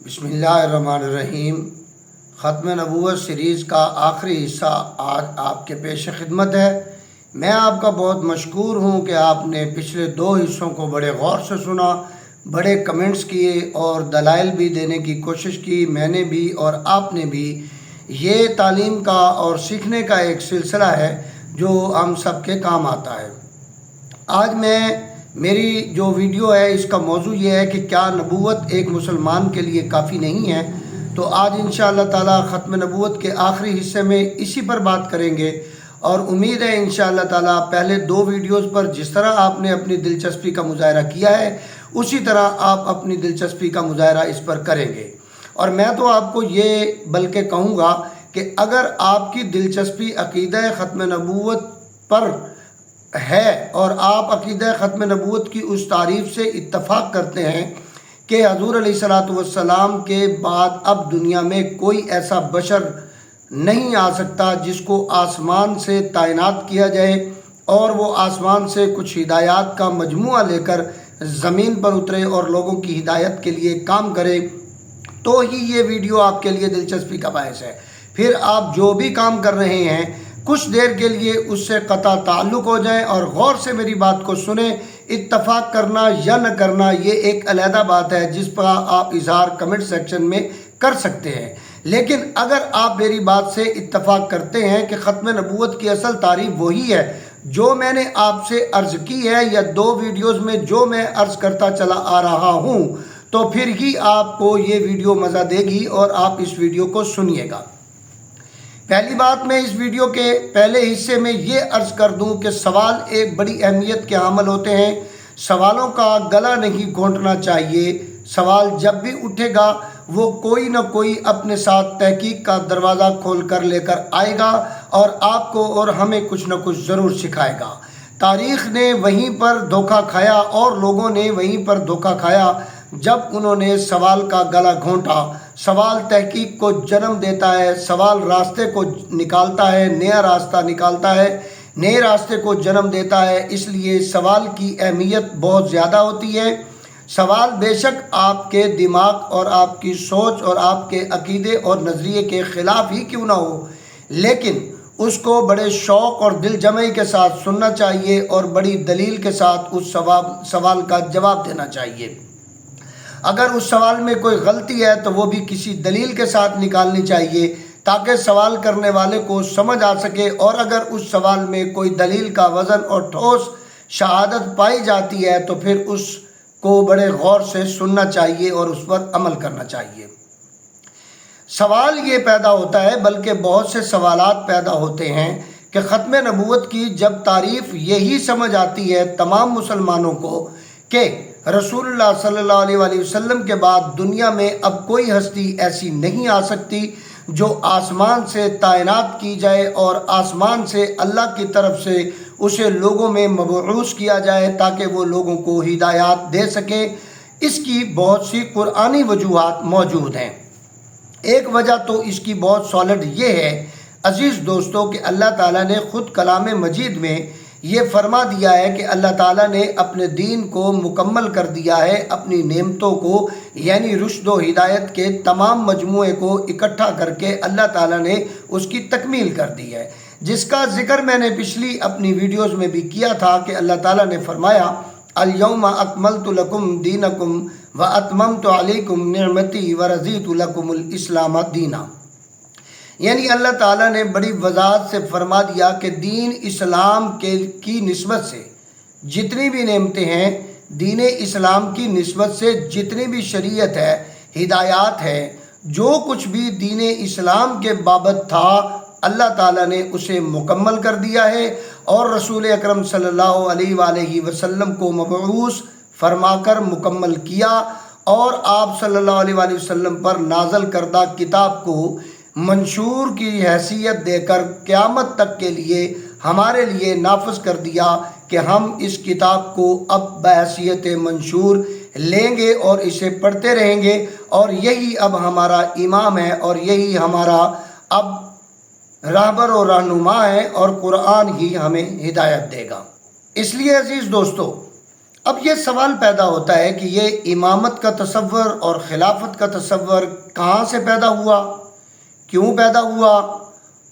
بسم اللہ الرحمن الرحیم۔ ختم نبوت سیریز کا آخری حصہ آج آپ کے پیش خدمت ہے۔ میں آپ کا بہت مشکور ہوں کہ آپ نے پچھلے 2 حصوں کو بڑے غور سے سنا، بڑے کمنٹس کیے اور دلائل بھی دینے کی کوشش کی۔ میں نے بھی اور آپ نے بھی۔ یہ تعلیم کا اور سیکھنے کا ایک سلسلہ ہے جو ہم سب کے کام آتا ہے۔ آج میری جو ویڈیو ہے اس کا موضوع یہ ہے کہ کیا نبوت ایک مسلمان کے لیے کافی نہیں ہے؟ تو آج انشاءاللہ تعالی ختم نبوت کے آخری حصے میں اسی پر بات کریں گے، اور امید ہے انشاءاللہ تعالی پہلے 2 ویڈیوز پر جس طرح آپ نے اپنی دلچسپی کا مظاہرہ کیا ہے اسی طرح آپ اپنی دلچسپی کا مظاہرہ اس پر کریں گے۔ اور میں تو آپ کو یہ بلکہ کہوں گا کہ اگر آپ کی دلچسپی عقیدہ ختم نبوت پر ہے اور آپ عقیدہ ختم نبوت کی اس تعریف سے اتفاق کرتے ہیں کہ حضور علیہ الصلوۃ والسلام کے بعد اب دنیا میں کوئی ایسا بشر نہیں آ سکتا جس کو آسمان سے تعینات کیا جائے اور وہ آسمان سے کچھ ہدایات کا مجموعہ لے کر زمین پر اترے اور لوگوں کی ہدایت کے لیے کام کرے، تو ہی یہ ویڈیو آپ کے لیے دلچسپی کا باعث ہے۔ پھر آپ جو بھی کام کر رہے ہیں کچھ دیر کے لیے اس سے قطع تعلق ہو جائیں اور غور سے میری بات کو سنیں۔ اتفاق کرنا یا نہ کرنا یہ ایک علیحدہ بات ہے جس پر آپ اظہار کمنٹ سیکشن میں کر سکتے ہیں، لیکن اگر آپ میری بات سے اتفاق کرتے ہیں کہ ختم نبوت کی اصل تعریف وہی ہے جو میں نے آپ سے عرض کی ہے یا 2 ویڈیوز میں جو میں عرض کرتا چلا آ رہا ہوں، تو پھر ہی آپ کو یہ ویڈیو مزہ دے گی اور آپ اس ویڈیو کو سنیے گا۔ پہلی بات، میں اس ویڈیو کے پہلے حصے میں یہ عرض کر دوں کہ سوال ایک بڑی اہمیت کے حامل ہوتے ہیں۔ سوالوں کا گلا نہیں گھونٹنا چاہیے۔ سوال جب بھی اٹھے گا وہ کوئی نہ کوئی اپنے ساتھ تحقیق کا دروازہ کھول کر لے کر آئے گا اور آپ کو اور ہمیں کچھ نہ کچھ ضرور سکھائے گا۔ تاریخ نے وہیں پر دھوکہ کھایا اور لوگوں نے وہیں پر دھوکہ کھایا جب انہوں نے سوال کا گلا گھونٹا۔ سوال تحقیق کو جنم دیتا ہے، سوال راستے کو نکالتا ہے، نیا راستہ نکالتا ہے، نئے راستے کو جنم دیتا ہے۔ اس لیے سوال کی اہمیت بہت زیادہ ہوتی ہے۔ سوال بے شک آپ کے دماغ اور آپ کی سوچ اور آپ کے عقیدے اور نظریے کے خلاف ہی کیوں نہ ہو، لیکن اس کو بڑے شوق اور دل جمعی کے ساتھ سننا چاہیے اور بڑی دلیل کے ساتھ اس سوال کا جواب دینا چاہیے۔ اگر اس سوال میں کوئی غلطی ہے تو وہ بھی کسی دلیل کے ساتھ نکالنی چاہیے تاکہ سوال کرنے والے کو سمجھ آ سکے، اور اگر اس سوال میں کوئی دلیل کا وزن اور ٹھوس شہادت پائی جاتی ہے تو پھر اس کو بڑے غور سے سننا چاہیے اور اس پر عمل کرنا چاہیے۔ سوال یہ پیدا ہوتا ہے، بلکہ بہت سے سوالات پیدا ہوتے ہیں کہ ختم نبوت کی جب تعریف یہی سمجھ آتی ہے تمام مسلمانوں کو کہ رسول اللہ صلی اللہ علیہ وآلہ وسلم کے بعد دنیا میں اب کوئی ہستی ایسی نہیں آ سکتی جو آسمان سے تعینات کی جائے اور آسمان سے اللہ کی طرف سے اسے لوگوں میں مبعوث کیا جائے تاکہ وہ لوگوں کو ہدایات دے سکے، اس کی بہت سی قرآنی وجوہات موجود ہیں۔ ایک وجہ تو اس کی بہت سالڈ یہ ہے عزیز دوستو کہ اللہ تعالیٰ نے خود کلام مجید میں یہ فرما دیا ہے کہ اللہ تعالیٰ نے اپنے دین کو مکمل کر دیا ہے، اپنی نعمتوں کو یعنی رشد و ہدایت کے تمام مجموعے کو اکٹھا کر کے اللہ تعالیٰ نے اس کی تکمیل کر دی ہے، جس کا ذکر میں نے پچھلی اپنی ویڈیوز میں بھی کیا تھا کہ اللہ تعالیٰ نے فرمایا الیوم اکملت لکم دینکم واتممت علیکم نعمتی ورضیت لکم الاسلام دینا، یعنی اللہ تعالیٰ نے بڑی وضاحت سے فرما دیا کہ دین اسلام کی نسبت سے جتنی بھی نعمتیں ہیں، دین اسلام کی نسبت سے جتنی بھی شریعت ہے، ہدایات ہے، جو کچھ بھی دین اسلام کے بابت تھا اللہ تعالیٰ نے اسے مکمل کر دیا ہے اور رسول اکرم صلی اللہ علیہ وآلہ وسلم کو مبعوث فرما کر مکمل کیا، اور آپ صلی اللہ علیہ وآلہ وسلم پر نازل کردہ کتاب کو منشور کی حیثیت دے کر قیامت تک کے لیے ہمارے لیے نافذ کر دیا کہ ہم اس کتاب کو اب بحیثیت منشور لیں گے اور اسے پڑھتے رہیں گے، اور یہی اب ہمارا امام ہے اور یہی ہمارا اب رہبر و رہنما ہے، اور قرآن ہی ہمیں ہدایت دے گا۔ اس لیے عزیز دوستو، اب یہ سوال پیدا ہوتا ہے کہ یہ امامت کا تصور اور خلافت کا تصور کہاں سے پیدا ہوا، کیوں پیدا ہوا،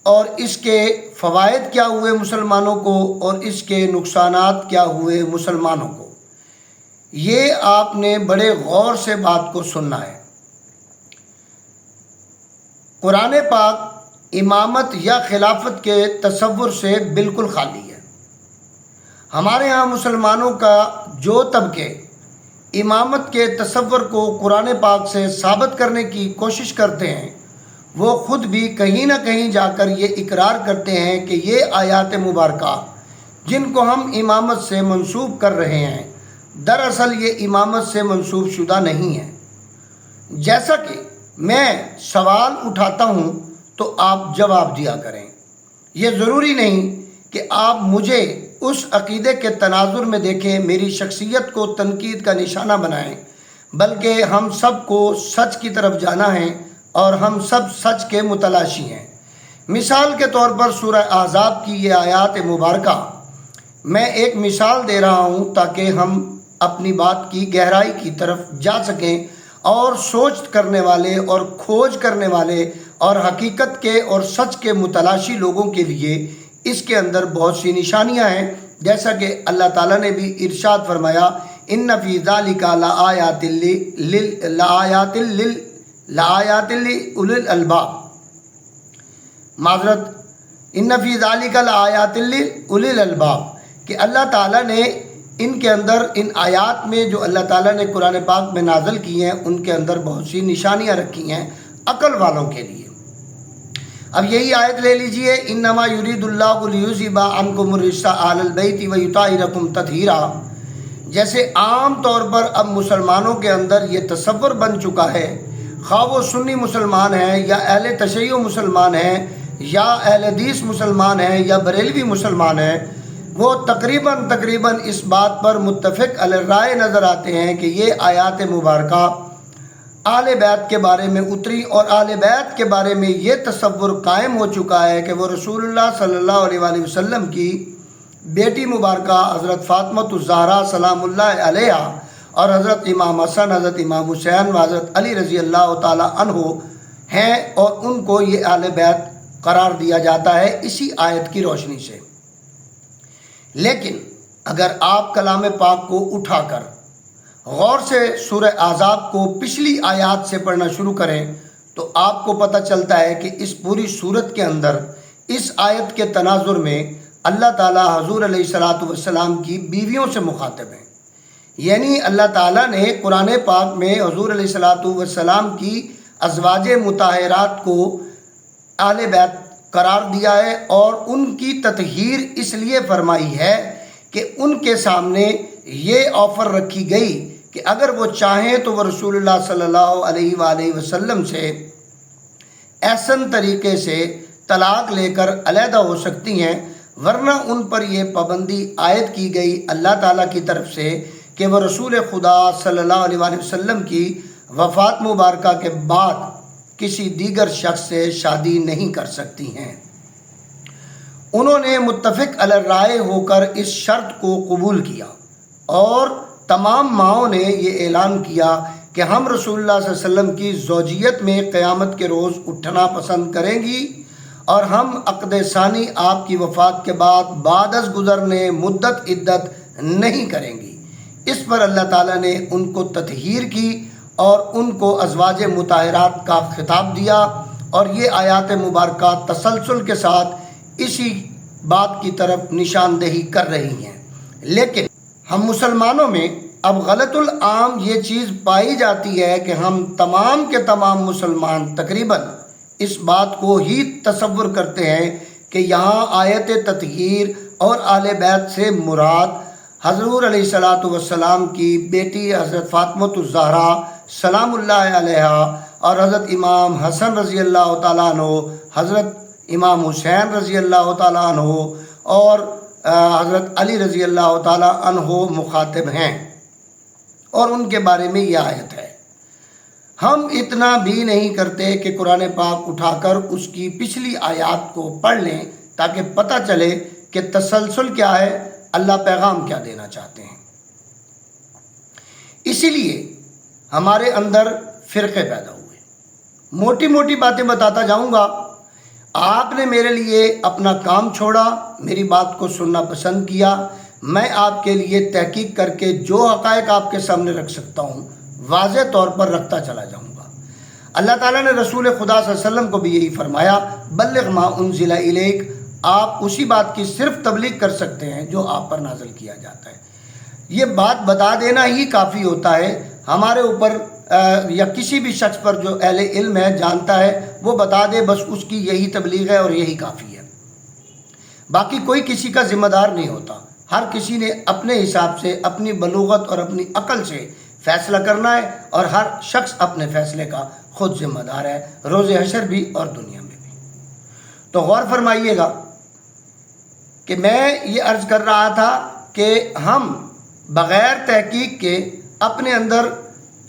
اور اس کے فوائد کیا ہوئے مسلمانوں کو اور اس کے نقصانات کیا ہوئے مسلمانوں کو۔ یہ آپ نے بڑے غور سے بات کو سننا ہے۔ قرآن پاک امامت یا خلافت کے تصور سے بالکل خالی ہے۔ ہمارے ہاں مسلمانوں کا جو طبقے امامت کے تصور کو قرآن پاک سے ثابت کرنے کی کوشش کرتے ہیں، وہ خود بھی کہیں نہ کہیں جا کر یہ اقرار کرتے ہیں کہ یہ آیات مبارکہ جن کو ہم امامت سے منسوب کر رہے ہیں، دراصل یہ امامت سے منسوب شدہ نہیں ہے۔ جیسا کہ میں سوال اٹھاتا ہوں تو آپ جواب دیا کریں۔ یہ ضروری نہیں کہ آپ مجھے اس عقیدے کے تناظر میں دیکھیں، میری شخصیت کو تنقید کا نشانہ بنائیں، بلکہ ہم سب کو سچ کی طرف جانا ہے اور ہم سب سچ کے متلاشی ہیں۔ مثال کے طور پر سورہ احزاب کی یہ آیات مبارکہ میں ایک مثال دے رہا ہوں تاکہ ہم اپنی بات کی گہرائی کی طرف جا سکیں، اور سوچ کرنے والے اور کھوج کرنے والے اور حقیقت کے اور سچ کے متلاشی لوگوں کے لیے اس کے اندر بہت سی نشانیاں ہیں، جیسا کہ اللہ تعالیٰ نے بھی ارشاد فرمایا ان فی ذالک لآیات لأولی الالباب، معذرت، ان فی ذالک لآیات لأولی الالباب، کہ اللہ تعالیٰ نے ان کے اندر، ان آیات میں جو اللہ تعالیٰ نے قرآن پاک میں نازل کی ہیں، ان کے اندر بہت سی نشانیاں رکھی ہیں عقل والوں کے لیے۔ اب یہی آیت لے لیجئے، انما یرید اللہ لیذھب عنکم الرجس اہل البیت ویطہرکم تطہیرا۔ جیسے عام طور پر اب مسلمانوں کے اندر یہ تصور بن چکا ہے، خواہ وہ سنی مسلمان ہیں یا اہل تشیع مسلمان ہیں یا اہل حدیث مسلمان ہیں یا بریلوی مسلمان ہیں، وہ تقریباً اس بات پر متفق علی الرائے نظر آتے ہیں کہ یہ آیات مبارکہ اہل بیت کے بارے میں اتری، اور اہل بیت کے بارے میں یہ تصور قائم ہو چکا ہے کہ وہ رسول اللہ صلی اللہ علیہ وآلہ وسلم کی بیٹی مبارکہ حضرت فاطمہ الزہرا سلام اللہ علیہا اور حضرت امام حسن، حضرت امام حسین و حضرت علی رضی اللہ تعالی عنہ ہیں، اور ان کو یہ اہل بیت قرار دیا جاتا ہے اسی آیت کی روشنی سے۔ لیکن اگر آپ کلام پاک کو اٹھا کر غور سے سورہ احزاب کو پچھلی آیات سے پڑھنا شروع کریں تو آپ کو پتہ چلتا ہے کہ اس پوری صورت کے اندر اس آیت کے تناظر میں اللہ تعالیٰ حضور علیہ الصلوۃ والسلام کی بیویوں سے مخاطب ہیں، یعنی اللہ تعالیٰ نے قرآن پاک میں حضور علیہ الصلوۃ والسلام کی ازواج مطہرات کو اہل بیت قرار دیا ہے، اور ان کی تطہیر اس لیے فرمائی ہے کہ ان کے سامنے یہ آفر رکھی گئی کہ اگر وہ چاہیں تو وہ رسول اللہ صلی اللہ علیہ وآلہ وسلم سے احسن طریقے سے طلاق لے کر علیحدہ ہو سکتی ہیں، ورنہ ان پر یہ پابندی عائد کی گئی اللہ تعالیٰ کی طرف سے کہ وہ رسول خدا صلی اللہ علیہ وآلہ وسلم کی وفات مبارکہ کے بعد کسی دیگر شخص سے شادی نہیں کر سکتی ہیں۔ انہوں نے متفق علی الرائے ہو کر اس شرط کو قبول کیا، اور تمام ماؤں نے یہ اعلان کیا کہ ہم رسول اللہ صلی اللہ علیہ وسلم کی زوجیت میں قیامت کے روز اٹھنا پسند کریں گی، اور ہم عقد ثانی آپ کی وفات کے بعد از گزرنے مدت عدت نہیں کریں گی۔ اس پر اللہ تعالیٰ نے ان کو تطہیر کی اور ان کو ازواج مطہرات کا خطاب دیا، اور یہ آیات مبارکہ تسلسل کے ساتھ اسی بات کی طرف نشاندہی کر رہی ہیں۔ لیکن ہم مسلمانوں میں اب غلط العام یہ چیز پائی جاتی ہے کہ ہم تمام کے تمام مسلمان تقریباً اس بات کو ہی تصور کرتے ہیں کہ یہاں آیت تطہیر اور آل بیت سے مراد حضور علیہ الصلوۃ والسلام کی بیٹی حضرت فاطمہ الزہرا سلام اللہ علیہا اور حضرت امام حسن رضی اللہ تعالیٰ عنہ، حضرت امام حسین رضی اللہ تعالیٰ عنہ اور حضرت علی رضی اللہ تعالیٰ عنہ مخاطب ہیں، اور ان کے بارے میں یہ آیت ہے۔ ہم اتنا بھی نہیں کرتے کہ قرآن پاک اٹھا کر اس کی پچھلی آیات کو پڑھ لیں تاکہ پتہ چلے کہ تسلسل کیا ہے، اللہ پیغام کیا دینا چاہتے ہیں۔ اسی لیے ہمارے اندر فرقے پیدا ہوئے۔ موٹی موٹی باتیں بتاتا جاؤں گا، آپ نے میرے لیے اپنا کام چھوڑا، میری بات کو سننا پسند کیا، میں آپ کے لیے تحقیق کر کے جو حقائق آپ کے سامنے رکھ سکتا ہوں واضح طور پر رکھتا چلا جاؤں گا۔ اللہ تعالیٰ نے رسول خدا صلی اللہ علیہ وسلم کو بھی یہی فرمایا، بلغ ما انزل الیک، آپ اسی بات کی صرف تبلیغ کر سکتے ہیں جو آپ پر نازل کیا جاتا ہے۔ یہ بات بتا دینا ہی کافی ہوتا ہے ہمارے اوپر، یا کسی بھی شخص پر جو اہل علم ہے، جانتا ہے، وہ بتا دے، بس اس کی یہی تبلیغ ہے اور یہی کافی ہے۔ باقی کوئی کسی کا ذمہ دار نہیں ہوتا، ہر کسی نے اپنے حساب سے، اپنی بلوغت اور اپنی عقل سے فیصلہ کرنا ہے، اور ہر شخص اپنے فیصلے کا خود ذمہ دار ہے، روز حشر بھی اور دنیا میں بھی۔ تو غور فرمائیے گا کہ میں یہ عرض کر رہا تھا کہ ہم بغیر تحقیق کے اپنے اندر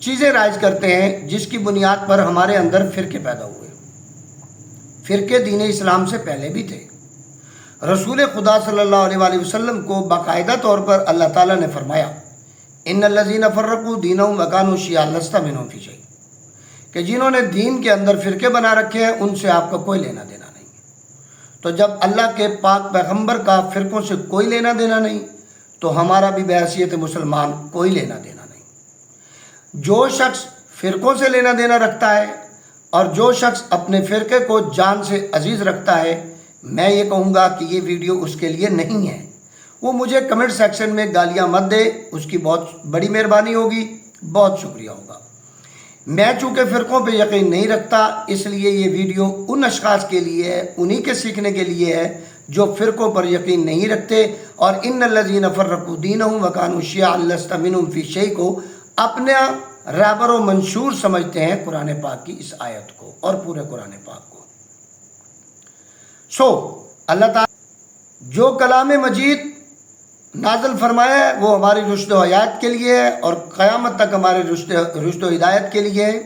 چیزیں رائج کرتے ہیں جس کی بنیاد پر ہمارے اندر فرقے پیدا ہوئے۔ فرقے دین اسلام سے پہلے بھی تھے۔ رسول خدا صلی اللہ علیہ وآلہ وسلم کو باقاعدہ طور پر اللہ تعالیٰ نے فرمایا، ان الذین فرقوا دینہم وکانوا شیعا لست منہم فی شیء، کہ جنہوں نے دین کے اندر فرقے بنا رکھے ہیں ان سے آپ کا کوئی لینا دینا نہیں۔ تو جب اللہ کے پاک پیغمبر کا فرقوں سے کوئی لینا دینا نہیں، تو ہمارا بھی بحیثیت مسلمان کوئی لینا دینا نہیں۔ جو شخص فرقوں سے لینا دینا رکھتا ہے اور جو شخص اپنے فرقے کو جان سے عزیز رکھتا ہے، میں یہ کہوں گا کہ یہ ویڈیو اس کے لیے نہیں ہے۔ وہ مجھے کمنٹ سیکشن میں گالیاں مت دے، اس کی بہت بڑی مہربانی ہوگی، بہت شکریہ ہوگا۔ میں چونکہ فرقوں پہ یقین نہیں رکھتا، اس لیے یہ ویڈیو ان اشخاص کے لیے ہے، انہی کے سیکھنے کے لیے ہے جو فرقوں پر یقین نہیں رکھتے اور ان الذین فرقوا دینہم وکانوا شیعا لست منہم فی شیء کو اپنا رہبر و منشور سمجھتے ہیں قرآن پاک کی اس آیت کو اور پورے قرآن پاک کو۔ اللہ تعالیٰ جو کلام مجید نازل فرمایا ہے وہ ہماری رشد و ہدایت کے لیے ہے اور قیامت تک ہمارے رشد و ہدایت کے لیے ہے۔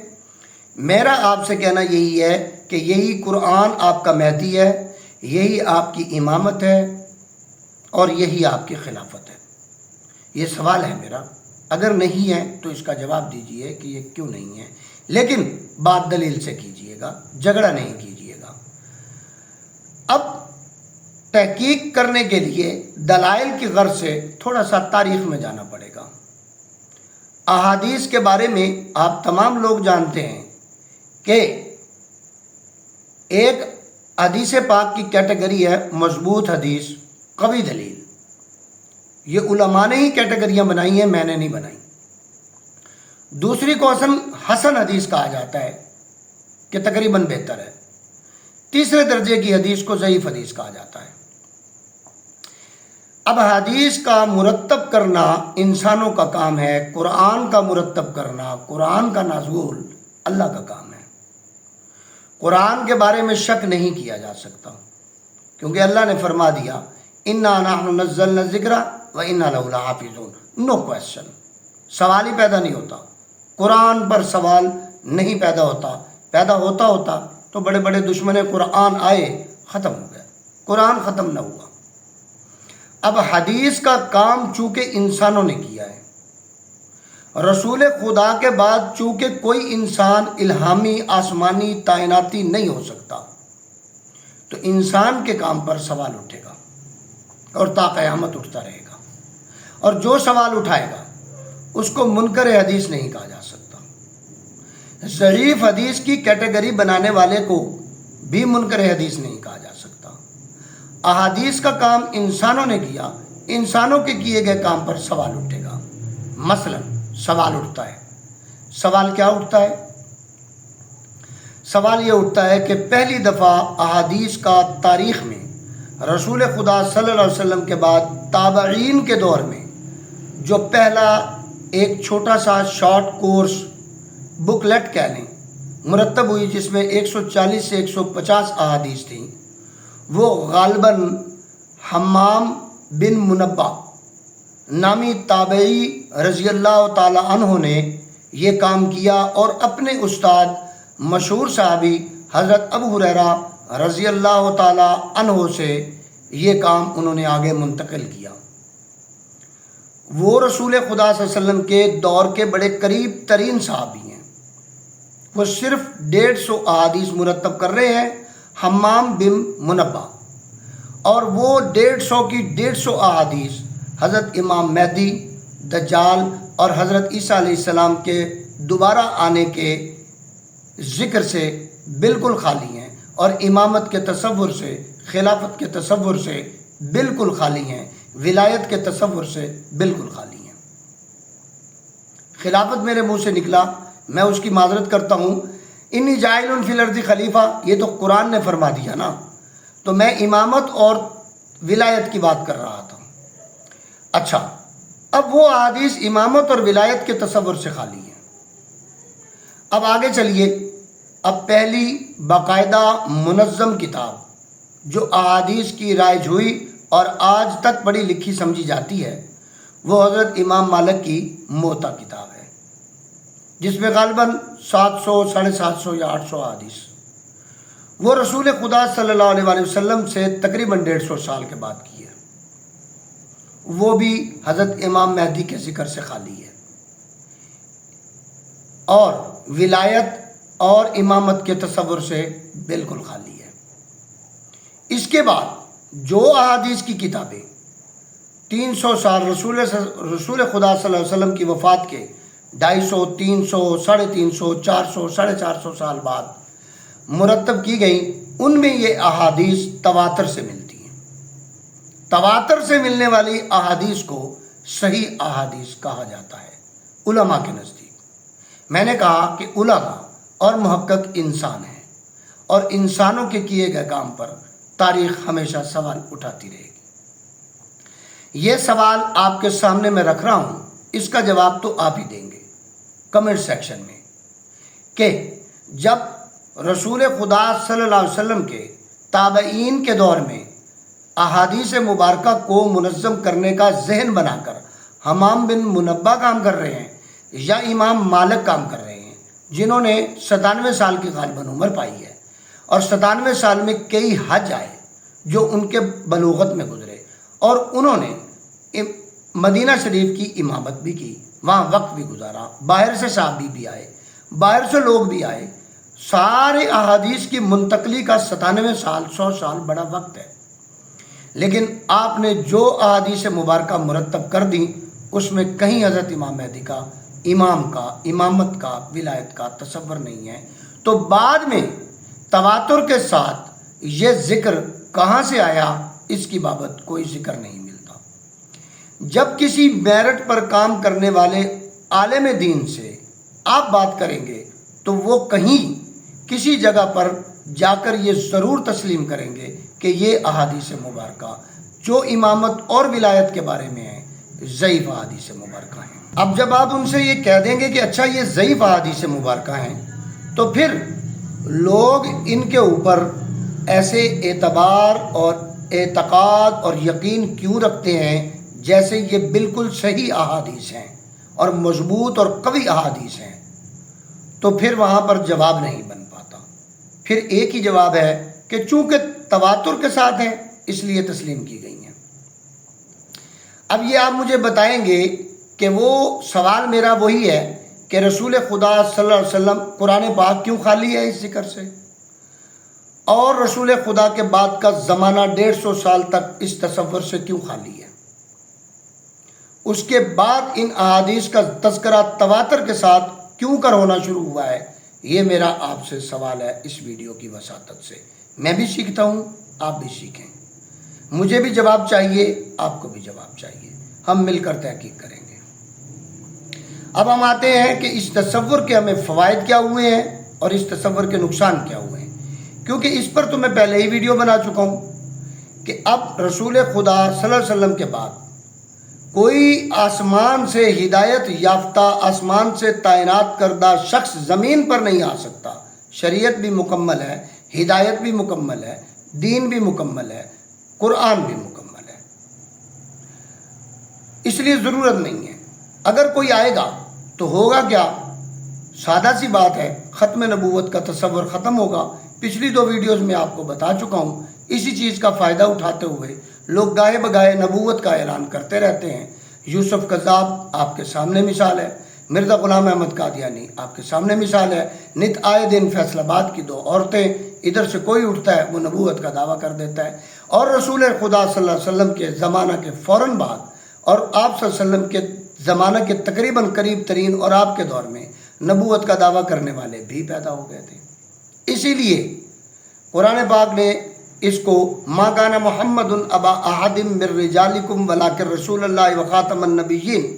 میرا آپ سے کہنا یہی ہے کہ یہی قرآن آپ کا مہدی ہے، یہی آپ کی امامت ہے اور یہی آپ کی خلافت ہے۔ یہ سوال ہے میرا، اگر نہیں ہے تو اس کا جواب دیجئے کہ یہ کیوں نہیں ہے، لیکن بات دلیل سے کیجئے گا، جھگڑا نہیں کیجئے گا۔ اب تحقیق کرنے کے لیے دلائل کی غرض سے تھوڑا سا تاریخ میں جانا پڑے گا۔ احادیث کے بارے میں آپ تمام لوگ جانتے ہیں کہ ایک حدیث پاک کی کیٹیگری ہے مضبوط حدیث، قوی دلیل۔ یہ علماء نے ہی کیٹیگریاں بنائی ہیں، میں نے نہیں بنائی۔ دوسری کو حسن حدیث کہا جاتا ہے کہ تقریباً بہتر ہے۔ تیسرے درجے کی حدیث کو ضعیف حدیث کہا جاتا ہے۔ اب حدیث کا مرتب کرنا انسانوں کا کام ہے، قرآن کا مرتب کرنا، قرآن کا نزول اللہ کا کام ہے۔ قرآن کے بارے میں شک نہیں کیا جا سکتا کیونکہ اللہ نے فرما دیا، انا نحن نزلنا الذکر وانا لہ لحافظون، نو کویسچن، سوال ہی پیدا نہیں ہوتا۔ قرآن پر سوال نہیں پیدا ہوتا، پیدا ہوتا تو بڑے بڑے دشمن قرآن آئے، ختم ہو گیا، قرآن ختم نہ ہوا۔ اب حدیث کا کام چونکہ انسانوں نے کیا ہے، رسول خدا کے بعد چونکہ کوئی انسان الہامی آسمانی تعیناتی نہیں ہو سکتا، تو انسان کے کام پر سوال اٹھے گا اور تا قیامت اٹھتا رہے گا، اور جو سوال اٹھائے گا اس کو منکر حدیث نہیں کہا جا سکتا۔ ضعیف حدیث کی کیٹیگری بنانے والے کو بھی منکر حدیث نہیں کہا جا سکتا۔ احادیث کا کام انسانوں نے کیا، انسانوں کے کیے گئے کام پر سوال اٹھے گا۔ مثلا سوال اٹھتا ہے، سوال کیا اٹھتا ہے؟ سوال یہ اٹھتا ہے کہ پہلی دفعہ احادیث کا تاریخ میں رسول خدا صلی اللہ علیہ وسلم کے بعد تابعین کے دور میں جو پہلا ایک چھوٹا سا شارٹ کورس بکلیٹ کہہ لیں مرتب ہوئی، جس میں 140 سے 150 احادیث تھیں، وہ غالباً حمام بن منبہ نامی تابعی رضی اللہ تعالی عنہ نے یہ کام کیا، اور اپنے استاد مشہور صحابی حضرت ابو ہریرہ رضی اللہ تعالی عنہ سے یہ کام انہوں نے آگے منتقل کیا۔ وہ رسول خدا صلی اللہ علیہ وسلم کے دور کے بڑے قریب ترین صحابی ہیں۔ وہ صرف 150 احادیث مرتب کر رہے ہیں، حمام بن منبہ، اور وہ 150 کی 150 احادیث حضرت امام مہدی، دجال اور حضرت عیسیٰ علیہ السلام کے دوبارہ آنے کے ذکر سے بالکل خالی ہیں، اور امامت کے تصور سے، خلافت کے تصور سے بالکل خالی ہیں، ولایت کے تصور سے بالکل خالی ہیں۔ خلافت میرے منہ سے نکلا، میں اس کی معذرت کرتا ہوں۔ انی جاعل فی الارض خلیفہ، یہ تو قرآن نے فرما دیا نا، تو میں امامت اور ولایت کی بات کر رہا تھا۔ اچھا، اب وہ احادیث امامت اور ولایت کے تصور سے خالی ہیں۔ اب آگے چلیے، اب پہلی باقاعدہ منظم کتاب جو احادیث کی رائج ہوئی اور آج تک پڑھی لکھی سمجھی جاتی ہے، وہ حضرت امام مالک کی موطا کتاب ہے، جس میں غالباً 700، 750 یا 800 احادیث وہ رسول خدا صلی اللہ علیہ وآلہ وسلم سے تقریباً 150 سال کے بعد کی ہے، وہ بھی حضرت امام مہدی کے ذکر سے خالی ہے، اور ولایت اور امامت کے تصور سے بالکل خالی ہے۔ اس کے بعد جو احادیث کی کتابیں 300 سال رسول خدا صلی اللہ علیہ وسلم کی وفات کے 250، 300، 350، 400، 450 سال بعد مرتب کی گئیں، ان میں یہ احادیث تواتر سے ملتی ہیں۔ تواتر سے ملنے والی احادیث کو صحیح احادیث کہا جاتا ہے علماء کے نزدیک۔ میں نے کہا کہ علماء اور محقق انسان ہیں، اور انسانوں کے کیے گئے کام پر تاریخ ہمیشہ سوال اٹھاتی رہے گی۔ یہ سوال آپ کے سامنے میں رکھ رہا ہوں، اس کا جواب تو آپ ہی دیں گے کمنٹ سیکشن میں، کہ جب رسول خدا صلی اللہ علیہ وسلم کے تابعین کے دور میں احادیث مبارکہ کو منظم کرنے کا ذہن بنا کر حمام بن منبہ کام کر رہے ہیں، یا امام مالک کام کر رہے ہیں، جنہوں نے 97 سال کی غالباً عمر پائی ہے، اور 97 سال میں کئی حج آئے جو ان کے بلوغت میں گزرے، اور انہوں نے مدینہ شریف کی امامت بھی کی، وہاں وقت بھی گزارا، باہر سے صحابی بھی آئے، باہر سے لوگ بھی آئے، سارے احادیث کی منتقلی کا 97 سال 100 سال بڑا وقت ہے، لیکن آپ نے جو احادیث مبارکہ مرتب کر دیں اس میں کہیں حضرت امام مہدی کا، امام کا، امامت کا، ولایت کا تصور نہیں ہے۔ تو بعد میں تواتر کے ساتھ یہ ذکر کہاں سے آیا، اس کی بابت کوئی ذکر نہیں ملتا۔ جب کسی میرٹ پر کام کرنے والے عالم دین سے آپ بات کریں گے تو وہ کہیں کسی جگہ پر جا کر یہ ضرور تسلیم کریں گے کہ یہ احادیث مبارکہ جو امامت اور ولایت کے بارے میں ہیں ضعیف احادیث مبارکہ ہیں۔ اب جب آپ ان سے یہ کہہ دیں گے کہ اچھا یہ ضعیف احادیث مبارکہ ہیں، تو پھر لوگ ان کے اوپر ایسے اعتبار اور اعتقاد اور یقین کیوں رکھتے ہیں جیسے یہ بالکل صحیح احادیث ہیں اور مضبوط اور قوی احادیث ہیں؟ تو پھر وہاں پر جواب نہیں بن پاتا۔ پھر ایک ہی جواب ہے کہ چونکہ تواتر کے ساتھ ہیں اس لیے تسلیم کی گئی ہیں۔ اب یہ آپ مجھے بتائیں گے کہ وہ سوال میرا وہی ہے کہ رسول خدا صلی اللہ علیہ وسلم قرآن پاک کیوں خالی ہے اس ذکر سے، اور رسول خدا کے بعد کا زمانہ 150 سال تک اس تصور سے کیوں خالی ہے؟ اس کے بعد ان احادیث کا تذکرہ تواتر کے ساتھ کیوں کر ہونا شروع ہوا ہے؟ یہ میرا آپ سے سوال ہے اس ویڈیو کی وساطت سے۔ میں بھی سیکھتا ہوں، آپ بھی سیکھیں، مجھے بھی جواب چاہیے، آپ کو بھی جواب چاہیے، ہم مل کر تحقیق کریں گے۔ اب ہم آتے ہیں کہ اس تصور کے ہمیں فوائد کیا ہوئے ہیں اور اس تصور کے نقصان کیا ہوئے ہیں، کیونکہ اس پر تو میں پہلے ہی ویڈیو بنا چکا ہوں کہ اب رسول خدا صلی اللہ علیہ وسلم کے بعد کوئی آسمان سے ہدایت یافتہ، آسمان سے تعینات کردہ شخص زمین پر نہیں آ سکتا۔ شریعت بھی مکمل ہے، ہدایت بھی مکمل ہے، دین بھی مکمل ہے، قرآن بھی مکمل ہے، اس لیے ضرورت نہیں ہے۔ اگر کوئی آئے گا تو ہوگا کیا؟ سادہ سی بات ہے، ختم نبوت کا تصور ختم ہوگا۔ پچھلی 2 ویڈیوز میں آپ کو بتا چکا ہوں۔ اسی چیز کا فائدہ اٹھاتے ہوئے لوگ گاہے بگاہے نبوت کا اعلان کرتے رہتے ہیں، یوسف قذاب آپ کے سامنے مثال ہے، مرزا غلام احمد قادیانی آپ کے سامنے مثال ہے، نت آئے دن فیصل آباد کی دو عورتیں، ادھر سے کوئی اٹھتا ہے وہ نبوت کا دعویٰ کر دیتا ہے، اور رسول خدا صلی اللہ علیہ وسلم کے زمانہ کے فوراً بعد اور آپ صلی اللہ علیہ وسلم کے زمانہ کے تقریباً قریب ترین اور آپ کے دور میں نبوت کا دعویٰ کرنے والے بھی پیدا ہو گئے تھے۔ اسی لیے قرآن پاک نے اس کو ما کان محمد ابا احد من رجالکم ولکن رسول اللہ وخاتم النبیین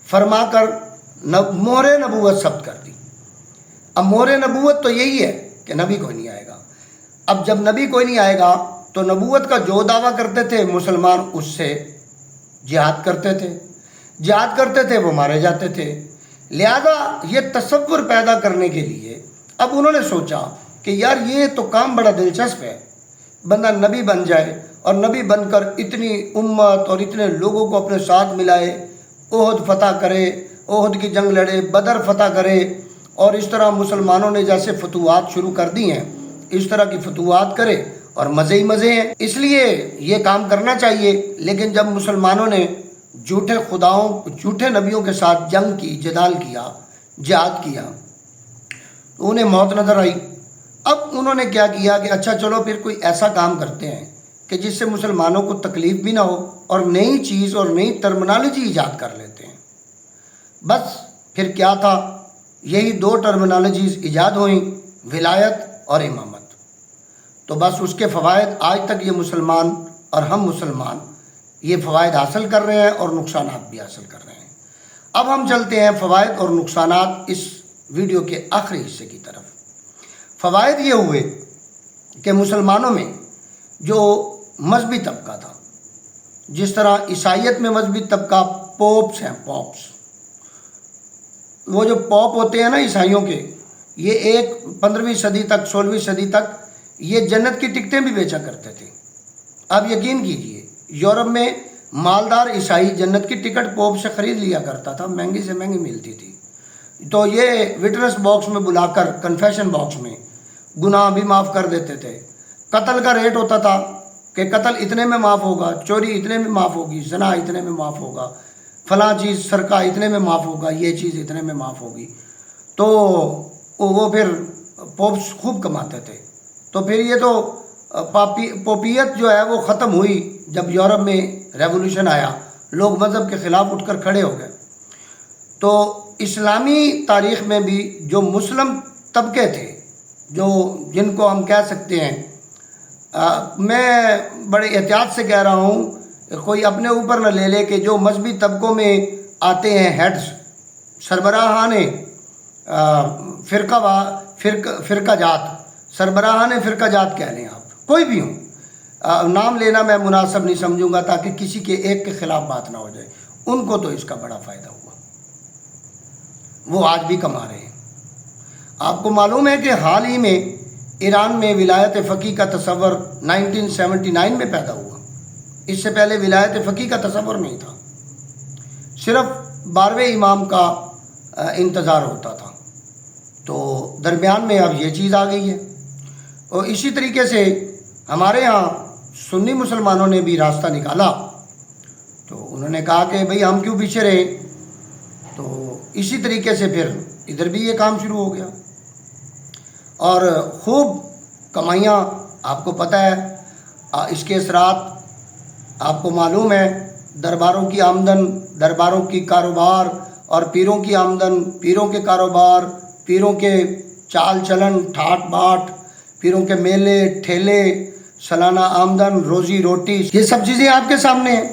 فرما کر مہر نبوت ثبت کر دی۔ اب مہر نبوت تو یہی ہے کہ نبی کوئی نہیں آئے گا۔ اب جب نبی کوئی نہیں آئے گا تو نبوت کا جو دعویٰ کرتے تھے مسلمان اس سے جہاد کرتے تھے وہ مارے جاتے تھے۔ لہذا یہ تصور پیدا کرنے کے لیے اب انہوں نے سوچا کہ یار یہ تو کام بڑا دلچسپ ہے، بندہ نبی بن جائے اور نبی بن کر اتنی امت اور اتنے لوگوں کو اپنے ساتھ ملائے، احد فتح کرے، احد کی جنگ لڑے، بدر فتح کرے، اور اس طرح مسلمانوں نے جیسے فتوحات شروع کر دی ہیں اس طرح کی فتوحات کرے، اور مزے ہی مزے ہیں، اس لیے یہ کام کرنا چاہیے۔ لیکن جب مسلمانوں نے جھوٹے خداؤں، جھوٹے نبیوں کے ساتھ جنگ کی، جدال کیا، جہاد کیا، تو انہیں موت نظر آئی۔ اب انہوں نے کیا کیا کہ اچھا چلو پھر کوئی ایسا کام کرتے ہیں کہ جس سے مسلمانوں کو تکلیف بھی نہ ہو، اور نئی چیز اور نئی ٹرمنالوجی ایجاد کر لیتے ہیں۔ بس پھر کیا تھا، یہی دو ٹرمنالوجیز ایجاد ہوئیں، ولایت اور امامت۔ تو بس اس کے فوائد آج تک یہ مسلمان اور ہم مسلمان یہ فوائد حاصل کر رہے ہیں اور نقصانات بھی حاصل کر رہے ہیں۔ اب ہم چلتے ہیں فوائد اور نقصانات اس ویڈیو کے آخری حصے کی طرف۔ فوائد یہ ہوئے کہ مسلمانوں میں جو مذہبی طبقہ تھا، جس طرح عیسائیت میں مذہبی طبقہ پوپس ہیں، پوپس، وہ جو پوپ ہوتے ہیں نا عیسائیوں کے، یہ 15ویں صدی تک، 16ویں صدی تک یہ جنت کی ٹکٹیں بھی بیچا کرتے تھے۔ اب یقین کیجئے یورپ میں مالدار عیسائی جنت کی ٹکٹ پوپ سے خرید لیا کرتا تھا، مہنگی سے مہنگی ملتی تھی، تو یہ وٹنس باکس میں بلا کر، کنفیشن باکس میں گناہ بھی معاف کر دیتے تھے۔ قتل کا ریٹ ہوتا تھا کہ قتل اتنے میں معاف ہوگا، چوری اتنے میں معاف ہوگی، زنا اتنے میں معاف ہوگا، فلاں چیز سرقہ اتنے میں معاف ہوگا، یہ چیز اتنے میں معاف ہوگی۔ تو وہ پھر پوپس خوب کماتے تھے۔ تو پھر یہ تو پوپیت جو ہے وہ ختم ہوئی جب یورپ میں ریولوشن آیا، لوگ مذہب کے خلاف اٹھ کر کھڑے ہو گئے۔ تو اسلامی تاریخ میں بھی جو مسلم طبقے تھے، جو جن کو ہم کہہ سکتے ہیں، میں بڑے احتیاط سے کہہ رہا ہوں، کوئی اپنے اوپر نہ لے لے، کہ جو مذہبی طبقوں میں آتے ہیں، ہیڈز، سربراہان فرقہ جات، سربراہان فرقہ جات کہہ لیں آپ، کوئی بھی ہوں، نام لینا میں مناسب نہیں سمجھوں گا تاکہ کسی کے ایک کے خلاف بات نہ ہو جائے، ان کو تو اس کا بڑا فائدہ ہوا، وہ آج بھی کما رہے ہیں۔ آپ کو معلوم ہے کہ حال ہی میں ایران میں ولایت فقیہ کا تصور 1979 میں پیدا ہوا، اس سے پہلے ولایت فقیہ کا تصور نہیں تھا، صرف 12ویں امام کا انتظار ہوتا تھا۔ تو درمیان میں اب یہ چیز آ گئی ہے، اور اسی طریقے سے ہمارے ہاں سنی مسلمانوں نے بھی راستہ نکالا، تو انہوں نے کہا کہ بھئی ہم کیوں پیچھے رہے، تو اسی طریقے سے پھر ادھر بھی یہ کام شروع ہو گیا، اور خوب کمائیاں آپ کو پتہ ہے، اس کے اثرات آپ کو معلوم ہے، درباروں کی آمدن، درباروں کی کاروبار، اور پیروں کی آمدن، پیروں کے کاروبار، پیروں کے چال چلن، ٹھاٹ باٹ، پیروں کے میلے ٹھیلے، سالانہ آمدن، روزی روٹی، یہ سب چیزیں آپ کے سامنے ہیں۔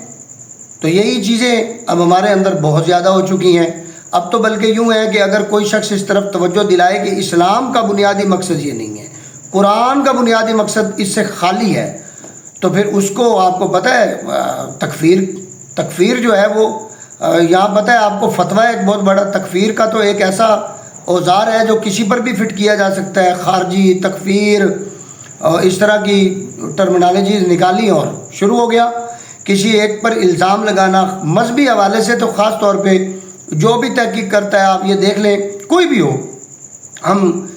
تو یہی چیزیں اب ہمارے اندر بہت زیادہ ہو چکی ہیں۔ اب تو بلکہ یوں ہے کہ اگر کوئی شخص اس طرف توجہ دلائے کہ اسلام کا بنیادی مقصد یہ نہیں ہے، قرآن کا بنیادی مقصد اس سے خالی ہے، تو پھر اس کو آپ کو پتہ ہے تکفیر جو ہے وہ یہاں پتہ ہے آپ کو فتویٰ ایک بہت بڑا تکفیر کا تو ایک ایسا اوزار ہے جو کسی پر بھی فٹ کیا جا سکتا ہے، خارجی تکفیر، اس طرح کی ٹرمنالوجیز نکالی اور شروع ہو گیا کسی ایک پر الزام لگانا مذہبی حوالے سے۔ تو خاص طور پہ جو بھی تحقیق کرتا ہے آپ یہ دیکھ لیں، کوئی بھی ہو، ہم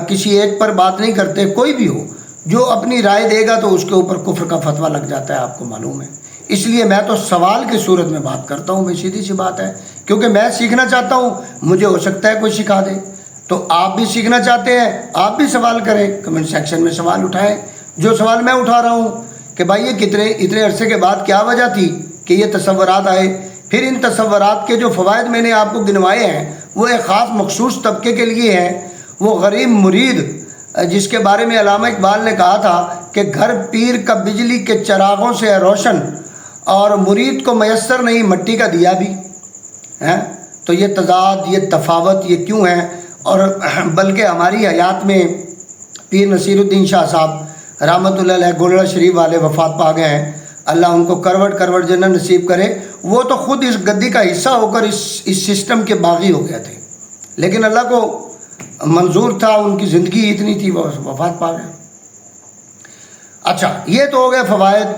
کسی ایک پر بات نہیں کرتے، کوئی بھی ہو جو اپنی رائے دے گا تو اس کے اوپر کفر کا فتویٰ لگ جاتا ہے، آپ کو معلوم ہے۔ اس لیے میں تو سوال کی صورت میں بات کرتا ہوں، بھائی سیدھی سی بات ہے، کیونکہ میں سیکھنا چاہتا ہوں، مجھے ہو سکتا ہے کوئی سکھا دے، تو آپ بھی سیکھنا چاہتے ہیں، آپ بھی سوال کریں، کمنٹ سیکشن میں سوال اٹھائیں۔ جو سوال میں اٹھا رہا ہوں کہ بھائی یہ اتنے عرصے کے بعد کیا وجہ تھی کہ یہ تصورات آئے، پھر ان تصورات کے جو فوائد میں نے آپ کو گنوائے ہیں وہ ایک خاص مخصوص طبقے کے لیے ہیں، وہ غریب مرید جس کے بارے میں علامہ اقبال نے کہا تھا کہ گھر پیر کا بجلی کے چراغوں سے ہے روشن، اور مرید کو میسر نہیں مٹی کا دیا بھی ہے۔ تو یہ تضاد، یہ تفاوت یہ کیوں ہے؟ اور بلکہ ہماری حیات میں پیر نصیر الدین شاہ صاحب رحمۃ اللہ علیہ گولڑا شریف والے وفات پا گئے ہیں، اللہ ان کو کروٹ جنت نصیب کرے۔ وہ تو خود اس گدی کا حصہ ہو کر اس سسٹم کے باغی ہو گئے تھے، لیکن اللہ کو منظور تھا، ان کی زندگی اتنی تھی، وہ وفات پا گئے۔ اچھا، یہ تو ہو گئے فوائد،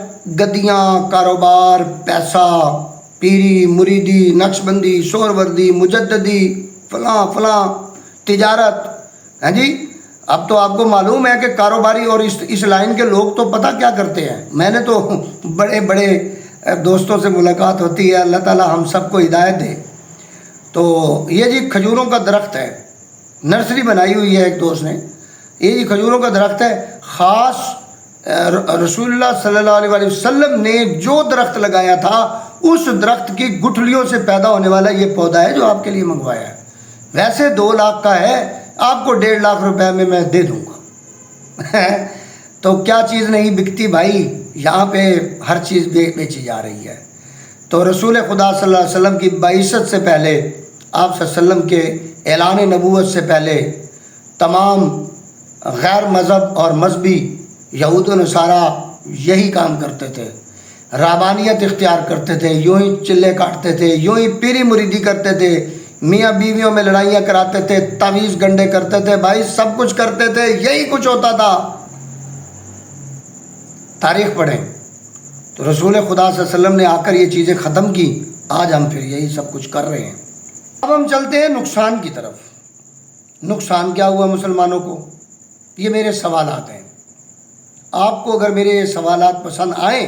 گدیاں، کاروبار، پیسہ، پیری، مریدی، نقش بندی، سہروردی، مجددی، فلاں فلاں، تجارت، ہاں جی۔ اب تو آپ کو معلوم ہے کہ کاروباری اور اس لائن کے لوگ تو پتہ کیا کرتے ہیں، میں نے تو بڑے بڑے دوستوں سے ملاقات ہوتی ہے، اللہ تعالی ہم سب کو ہدایت دے۔ تو یہ جی کھجوروں کا درخت ہے، نرسری بنائی ہوئی ہے ایک دوست نے، یہ جی کھجوروں کا درخت ہے، خاص رسول اللہ صلی اللہ علیہ وسلم نے جو درخت لگایا تھا اس درخت کی گٹھلیوں سے پیدا ہونے والا یہ پودا ہے جو آپ کے لیے منگوایا ہے۔ ویسے 2 لاکھ کا ہے، آپ کو 1.5 لاکھ روپے میں دے دوں گا۔ تو کیا چیز نہیں بکتی بھائی، یہاں پہ ہر چیز بیچی جا رہی ہے۔ تو رسول خدا صلی اللہ علیہ وسلم کی بعثت سے پہلے، آپ صلی اللہ علیہ وسلم کے اعلان نبوت سے پہلے، تمام غیر مذہب اور مذہبی یہود و نصارہ یہی کام کرتے تھے، رہبانیت اختیار کرتے تھے، یوں ہی چلے کاٹتے تھے، یوں ہی پیری مریدی کرتے تھے، میاں بیویوں میں لڑائیاں کراتے تھے، تعویذ گنڈے کرتے تھے، بھائی سب کچھ کرتے تھے، یہی کچھ ہوتا تھا۔ تاریخ پڑھیں تو رسول خدا صلی اللہ علیہ وسلم نے آ کر یہ چیزیں ختم کی، آج ہم پھر یہی سب کچھ کر رہے ہیں۔ اب ہم چلتے ہیں نقصان کی طرف۔ نقصان کیا ہوا مسلمانوں کو؟ یہ میرے سوالات ہیں، آپ کو اگر میرے یہ سوالات پسند آئیں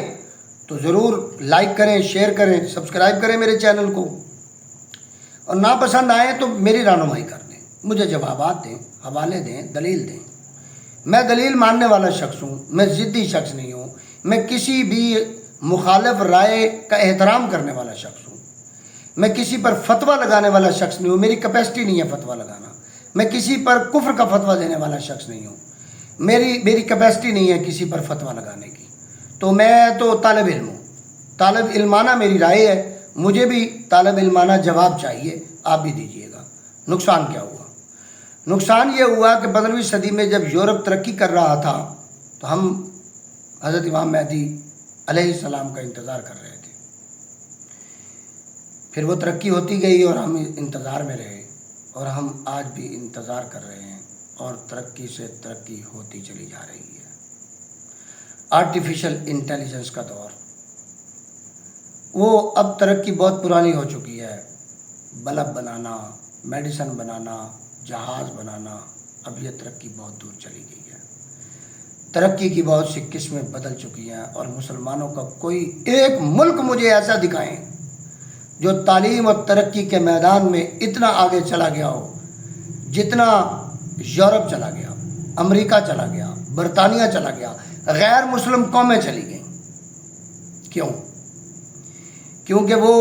تو ضرور لائک کریں، شیئر کریں، سبسکرائب کریں میرے چینل کو، اور ناپسند آئیں تو میری رہنمائی کر دیں، مجھے جوابات دیں، حوالے دیں، دلیل دیں۔ میں دلیل ماننے والا شخص ہوں، میں ضدی شخص نہیں ہوں، میں کسی بھی مخالف رائے کا احترام کرنے والا شخص ہوں، میں کسی پر فتویٰ لگانے والا شخص نہیں ہوں، میری کیپیسٹی نہیں ہے فتویٰ لگانا، میں کسی پر کفر کا فتویٰ دینے والا شخص نہیں ہوں، میری کیپیسٹی نہیں ہے کسی پر فتویٰ لگانے کی۔ تو میں تو طالب علم ہوں، طالب علمانہ میری رائے ہے، مجھے بھی طالب علمانہ جواب چاہیے، آپ بھی دیجیے گا۔ نقصان کیا ہوا؟ نقصان یہ ہوا کہ 15ویں صدی میں جب یورپ ترقی کر رہا تھا تو ہم حضرت امام مہدی علیہ السلام کا انتظار کر رہے تھے، پھر وہ ترقی ہوتی گئی اور ہم انتظار میں رہے، اور ہم آج بھی انتظار کر رہے ہیں، اور ترقی سے ترقی ہوتی چلی جا رہی ہے۔ آرٹیفیشل انٹیلیجنس کا دور، وہ اب ترقی بہت پرانی ہو چکی ہے، بلب بنانا، میڈیسن بنانا، جہاز بنانا، اب یہ ترقی بہت دور چلی گئی ہے۔ ترقی کی بہت سی قسمیں بدل چکی ہیں، اور مسلمانوں کا کوئی ایک ملک مجھے ایسا دکھائیں جو تعلیم اور ترقی کے میدان میں اتنا آگے چلا گیا ہو جتنا یورپ چلا گیا، امریکہ چلا گیا، برطانیہ چلا گیا، غیر مسلم قومیں چلی گئیں۔ کیوں؟ کیونکہ وہ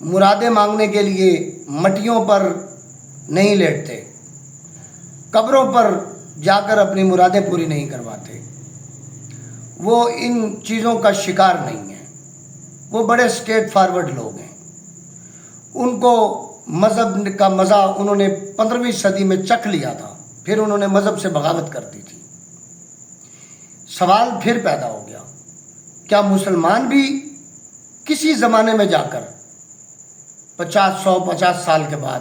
مرادیں مانگنے کے لیے مٹیوں پر نہیں لیٹتے، قبروں پر جا کر اپنی مرادیں پوری نہیں کرواتے، وہ ان چیزوں کا شکار نہیں ہیں، وہ بڑے اسٹریٹ فارورڈ لوگ ہیں۔ ان کو مذہب کا مزہ انہوں نے 15ویں صدی میں چکھ لیا تھا، پھر انہوں نے مذہب سے بغاوت کر دی تھی۔ سوال پھر پیدا ہو گیا، کیا مسلمان بھی کسی زمانے میں جا کر 50 سال کے بعد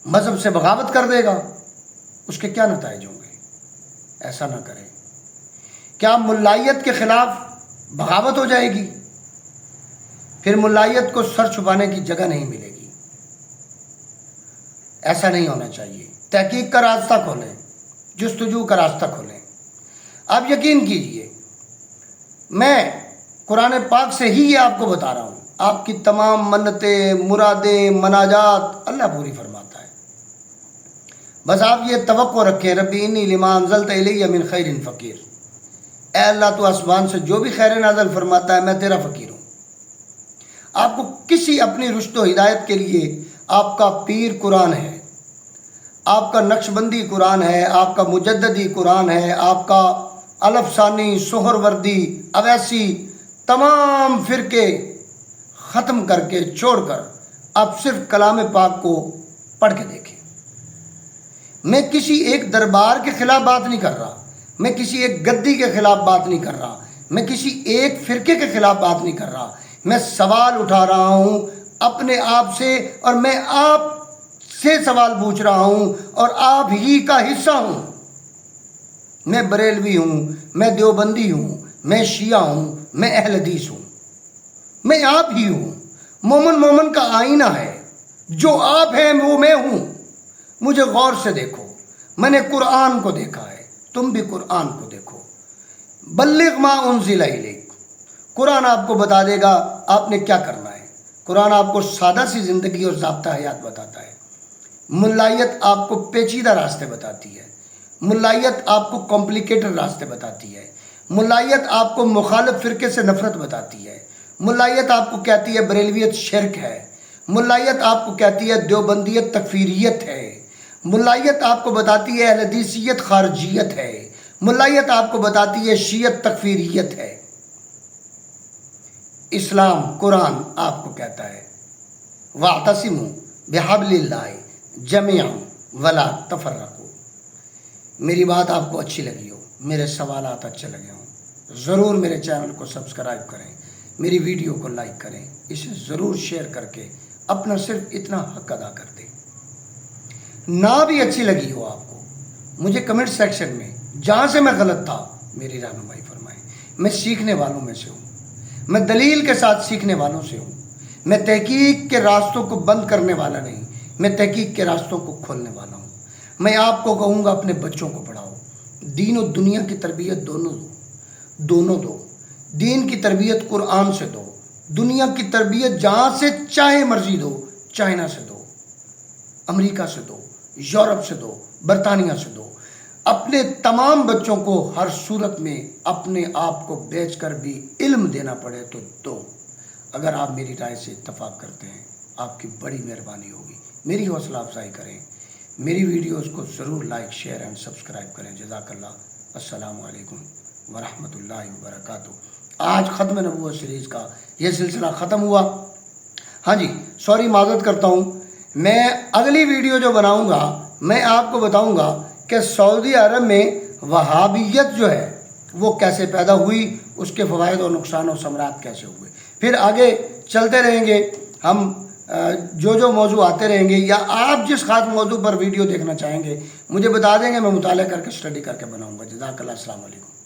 مذہب سے بغاوت کر دے گا؟ اس کے کیا نتائج ہوں گے؟ ایسا نہ کرے۔ کیا ملائیت کے خلاف بغاوت ہو جائے گی؟ پھر ملائیت کو سر چھپانے کی جگہ نہیں ملے گی۔ ایسا نہیں ہونا چاہیے۔ تحقیق کا راستہ کھولیں، جستجو کا راستہ کھولیں۔ آپ یقین کیجئے، میں قرآن پاک سے ہی یہ آپ کو بتا رہا ہوں. آپ کی تمام منتیں، مرادیں، مناجات اللہ پوری فرماتا ہے. بس آپ یہ توقع رکھیں، ربی انی لما انزلت الی من خیر فقیر. اے اللہ تو آسمان سے جو بھی خیر نازل فرماتا ہے میں تیرا فقیر ہوں. آپ کو کسی اپنی رشد و ہدایت کے لیے آپ کا پیر قرآن ہے، آپ کا نقش بندی قرآن ہے، آپ کا مجددی قرآن ہے، آپ کا الف ثانی، سہر وردی، اویسی، تمام فرقے ختم کر کے چھوڑ کر آپ صرف کلام پاک کو پڑھ کے دیکھیں. میں کسی ایک دربار کے خلاف بات نہیں کر رہا، میں کسی ایک گدی کے خلاف بات نہیں کر رہا، میں کسی ایک فرقے کے خلاف بات نہیں کر رہا. میں سوال اٹھا رہا ہوں اپنے آپ سے، اور میں آپ سے سوال پوچھ رہا ہوں اور آپ ہی کا حصہ ہوں. میں بریلوی ہوں، میں دیوبندی ہوں، میں شیعہ ہوں، میں اہل حدیث ہوں، میں آپ ہی ہوں. مومن کا آئینہ ہے، جو آپ ہیں وہ میں ہوں. مجھے غور سے دیکھو، میں نے قرآن کو دیکھا ہے، تم بھی قرآن کو دیکھو. بلغ ما انزل الیک. قرآن آپ کو بتا دے گا آپ نے کیا کرنا ہے. قرآن آپ کو سادہ سی زندگی اور ضابطہ حیات بتاتا ہے. ملائیت آپ کو پیچیدہ راستے بتاتی ہے. ملائیت آپ کو کمپلیکیٹڈ راستے بتاتی ہے. ملائیت آپ کو مخالف فرقے سے نفرت بتاتی ہے. ملائیت آپ کو کہتی ہے بریلویت شرک ہے. ملائیت آپ کو کہتی ہے دیوبندیت تکفیریت ہے. ملائیت آپ کو بتاتی ہے اہل حدیثیت خارجیت ہے. ملائیت آپ کو بتاتی ہے شیعت تکفیریت ہے. اسلام قرآن آپ کو کہتا ہے وَاعْتَصِمُوا بِحَبْلِ اللَّهِ جَمِيعًا وَلَا تَفَرَّقُوا. میری بات آپ کو اچھی لگی ہو، میرے سوالات اچھے لگے ہوں، ضرور میرے چینل کو سبسکرائب کریں، میری ویڈیو کو لائک کریں، اسے ضرور شیئر کر کے اپنا صرف اتنا حق ادا کر دیں. نہ بھی اچھی لگی ہو آپ کو، مجھے کمنٹ سیکشن میں جہاں سے میں غلط تھا میری رہنمائی فرمائیں. میں سیکھنے والوں میں سے ہوں، میں دلیل کے ساتھ سیکھنے والوں سے ہوں. میں تحقیق کے راستوں کو بند کرنے والا نہیں، میں تحقیق کے راستوں کو کھولنے والا ہوں. میں آپ کو کہوں گا اپنے بچوں کو پڑھاؤ، دین و دنیا کی تربیت دونوں دو. دین کی تربیت قرآن سے دو، دنیا کی تربیت جہاں سے چاہے مرضی دو. چائنا سے دو، امریکہ سے دو، یورپ سے دو، برطانیہ سے دو. اپنے تمام بچوں کو ہر صورت میں اپنے آپ کو بیچ کر بھی علم دینا پڑے تو دو. اگر آپ میری رائے سے اتفاق کرتے ہیں آپ کی بڑی مہربانی ہوگی. میری حوصلہ افزائی کریں، میری ویڈیوز کو ضرور لائک، شیئر اینڈ سبسکرائب کریں. جزاک اللہ. السلام علیکم ورحمۃ اللہ وبرکاتہ. آج ختم نبوت سیریز کا یہ سلسلہ ختم ہوا. ہاں جی، سوری، معذرت کرتا ہوں. میں اگلی ویڈیو جو بناؤں گا میں آپ کو بتاؤں گا کہ سعودی عرب میں وہابیت جو ہے وہ کیسے پیدا ہوئی، اس کے فوائد اور نقصان اور ثمرات کیسے ہوئے. پھر آگے چلتے رہیں گے ہم، جو موضوع آتے رہیں گے، یا آپ جس خاص موضوع پر ویڈیو دیکھنا چاہیں گے مجھے بتا دیں گے، میں مطالعہ کر کے اسٹڈی کر کے بناؤں گا. جزاک اللہ. السلام علیکم.